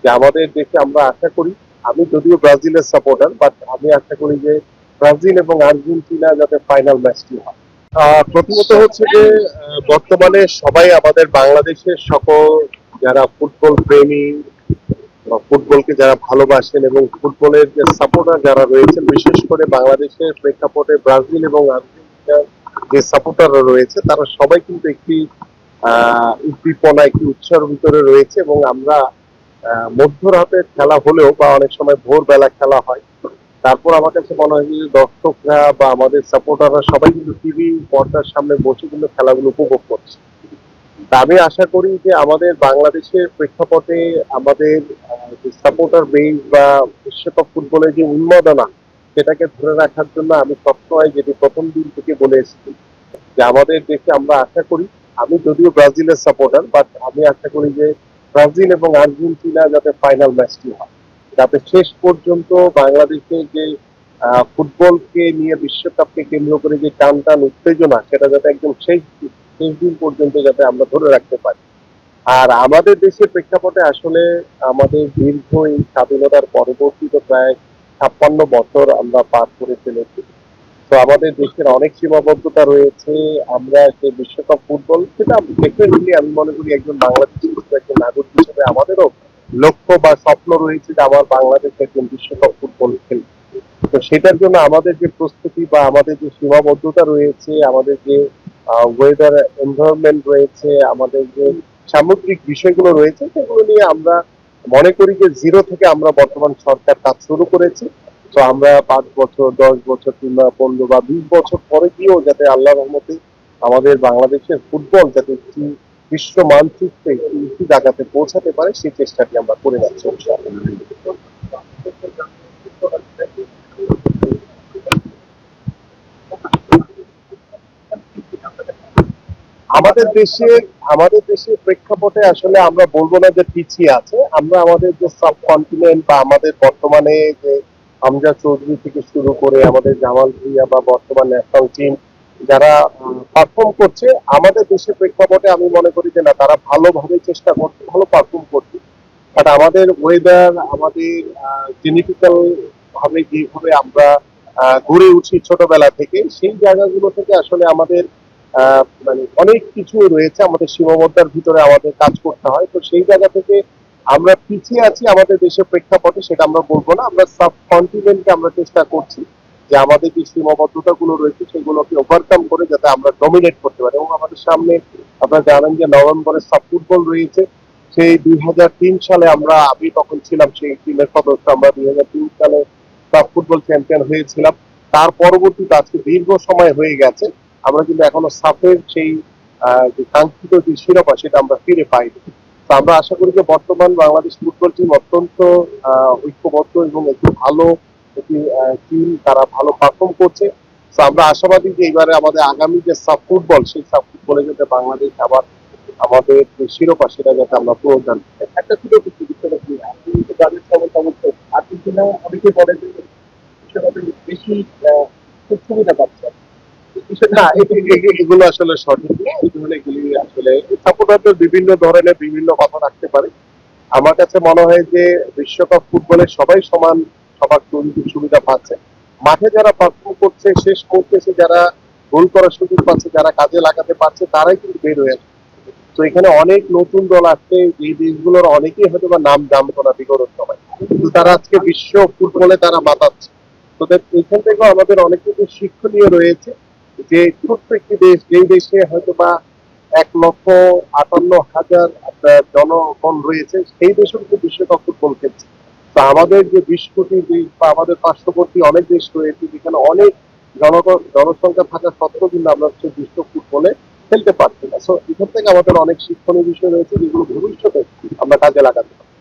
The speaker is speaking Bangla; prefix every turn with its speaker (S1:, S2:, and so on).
S1: যে আমাদের দেশে আমরা আশা করি, আমি যদিও ব্রাজিলের সাপোর্টার, বাট আমি আশা করি যে ব্রাজিল এবং আর্জেন্টিনা যাতে ফাইনাল ম্যাচটি হয়। প্রথমত হচ্ছে যে বর্তমানে সবাই আমাদের বাংলাদেশের সকল যারা ফুটবল প্রেমী বা ফুটবলকে যারা ভালোবাসেন এবং ফুটবলের যে সাপোর্টার যারা রয়েছেন, বিশেষ করে বাংলাদেশের প্রেক্ষাপটে ব্রাজিল এবং আর্জেন্টিনার যে সাপোর্টাররা রয়েছে, তারা সবাই কিন্তু একটি উদ্দীপনা, একটি উৎসাহের ভিতরে রয়েছে। এবং আমরা মধ্যরাতের খেলা হলেও বা অনেক সময় ভোরবেলা খেলা হয়, তারপর আমার কাছে মনে হয় যে দর্শকরা বা আমাদের সাপোর্টাররা সবাই কিন্তু টিভি পর্দার সামনে বসে কিন্তু খেলাগুলো উপভোগ করছে। তা আমি আশা করি যে আমাদের বাংলাদেশের প্রেক্ষাপটে আমাদের যে সাপোর্টার বেস বা বিশ্বকাপ ফুটবলের যে উন্মাদনা, সেটাকে ধরে রাখার জন্য আমি সবসময় যেটি প্রথম দিন থেকে বলে এসেছি, যে আমাদের দেশে আমরা আশা করি, আমি যদিও ব্রাজিলের সাপোর্টার, বাট আমি আশা করি যে ব্রাজিল এবং আর্জেন্টিনা যাতে ফাইনাল ম্যাচটি হয়, যাতে শেষ পর্যন্ত বাংলাদেশের যে ফুটবলকে নিয়ে বিশ্বকাপকে কেন্দ্র করে যে টান টান উত্তেজনা, সেটা যাতে একদম শেষ শেষ দিন পর্যন্ত যাতে আমরা ধরে রাখতে পারি। আর আমাদের দেশের প্রেক্ষাপটে আসলে আমাদের দীর্ঘ এই স্বাধীনতার পরবর্তীতে প্রায় 56 বছর আমরা পার করে ফেলেছি। তো আমাদের দেশের অনেক সীমাবদ্ধতা রয়েছে। আমরা যে বিশ্বকাপ ফুটবল, সেটা ডেফিনেটলি আমি মনে করি একজন বাংলাদেশি একজন নাগরিক হিসেবে আমাদেরও লক্ষ্য বা স্বপ্ন রয়েছে যে আমার বাংলাদেশ একজন বিশ্বকাপ ফুটবল খেলবে। তো সেটার জন্য আমাদের যে প্রস্তুতি বা আমাদের যে সীমাবদ্ধতা রয়েছে, আমাদের যে ওয়েদার এনভায়রনমেন্ট রয়েছে, আমাদের যে সামগ্রিক বিষয়গুলো রয়েছে, সেগুলো নিয়ে আমরা মনে করি যে জিরো থেকে আমরা বর্তমান সরকার কাজ শুরু করেছি। তো আমরা 5 বছর, 10 বছর কিংবা 15 বা 20 বছর পরে গিয়েও যাতে আল্লাহ রহমতে আমাদের বাংলাদেশের ফুটবল যাতে একটি বিশ্ব মানচিত্রে একটি উঁচু জায়গাতে পৌঁছাতে পারে, সেই চেষ্টাটি আমরা করে যাচ্ছি ইনশাআল্লাহ। আমাদের দেশে আমাদের দেশের প্রেক্ষাপটে আসলে আমরা বলবো না যে পিছিয়ে আছে। আমরা আমাদের যে সাবকন্টিনেন্ট বা আমাদের বর্তমানে যে হামজা চৌধুরী থেকে শুরু করে আমাদের জামাল ভুঁইয়া বা বর্তমান ন্যাশনাল টিম যারা পারফর্ম করছে, আমাদের দেশের প্রেক্ষাপটে আমি মনে করি যে না, তারা ভালোভাবে চেষ্টা করছে, ভালো পারফর্ম করছে। বাট আমাদের ওয়েদার, আমাদের জেনেটিক্যাল ভাবে যেভাবে আমরা গড়ে উঠছি ছোটবেলা থেকে, সেই জায়গাগুলো থেকে আসলে আমাদের মানে অনেক কিছু রয়েছে, আমাদের সীমাবদ্ধতার ভিতরে আমাদের কাজ করতে হয়। তো সেই জায়গা থেকে আমরা পিছিয়ে আছি আমাদের দেশের প্রেক্ষাপটে, সেটা আমরা বলবো না। আমরা সাব কন্টিনেন্টকে আমরা চেষ্টা করছি যে আমাদের যে সীমাবদ্ধতা গুলো রয়েছে সেগুলোকে ওভারকাম করে যাতে আমরা ডমিনেট করতে পারি। এবং আমাদের সামনে আপনারা জানেন যে নভেম্বরের সাব ফুটবল রয়েছে। সেই 2003 সালে আমি তখন ছিলাম সেই টিমের সদস্য। আমরা 2003 সালে সাব ফুটবল চ্যাম্পিয়ন হয়েছিলাম। তার পরবর্তীতে আজকে দীর্ঘ সময় হয়ে গেছে, আমরা কিন্তু এখনো সাফের সেই যে কাঙ্ক্ষিত যে শিরোপা, সেটা আমরা ফিরে পাইনি। তো আমরা আশা করি যে বর্তমান বাংলাদেশ ফুটবল টিম অত্যন্ত ঐক্যবদ্ধ এবং একটি ভালো একটি টিম, তারা ভালো পারফর্ম করছে। তো আমরা আশাবাদী যে এবারে আমাদের আগামী যে সাব ফুটবল, সেই সাব ফুটবলে যাতে বাংলাদেশ আবার আমাদের যে শিরোপা, সেটা যাতে আমরা প্রদান করি। একটা ছোট কিছু বিষয় কি, আপনি তো তাদের সমস্যা আর্জেন্টিনা অনেকে বলে যে বিশ্বকাপে বেশি সুবিধা পাচ্ছে না। এগুলো আসলে সঠিক না। এগুলি আসলে সাপোর্টারদের বিভিন্ন ধরনের বিভিন্ন কথা রাখতে পারে। আমার কাছে মনে হয় যে বিশ্বকাপ ফুটবলে সবাই সমান সবার সুবিধা পাচ্ছে। মাঠে যারা পারফর্ম করছে, শেষ করতেছে, যারা গোল করার সুযোগ পাচ্ছে, যারা কাজে লাগাতে পারছে, তারাই কিন্তু বের হয়ে আসছে। তো এখানে অনেক নতুন দল আসছে, এই দেশগুলোর অনেকেই হয়তো বা নাম জানতো না বিগত সময়, কিন্তু তারা আজকে বিশ্ব ফুটবলে তারা মাতাচ্ছে। তো এখান থেকেও আমাদের অনেক কিছু শিক্ষণীয় রয়েছে, যে ছোট্ট একটি দেশ, যেই দেশে হয়তো বা 1,58,000 আপনার জনগণ রয়েছে, সেই দেশেও কিন্তু বিশ্বকাপ ফুটবল খেলছে। তো আমাদের যে 20 কোটি দেশ বা আমাদের পার্শ্ববর্তী অনেক দেশ রয়েছে, যেখানে অনেক জনসংখ্যা থাকা সত্ত্বেও কিন্তু আমরা হচ্ছে বিশ্ব ফুটবলে খেলতে পারছি না। সো এখান থেকে আমাদের অনেক শিক্ষণীয় বিষয় রয়েছে, যেগুলো ভবিষ্যতে আমরা কাজে লাগাতে পারি।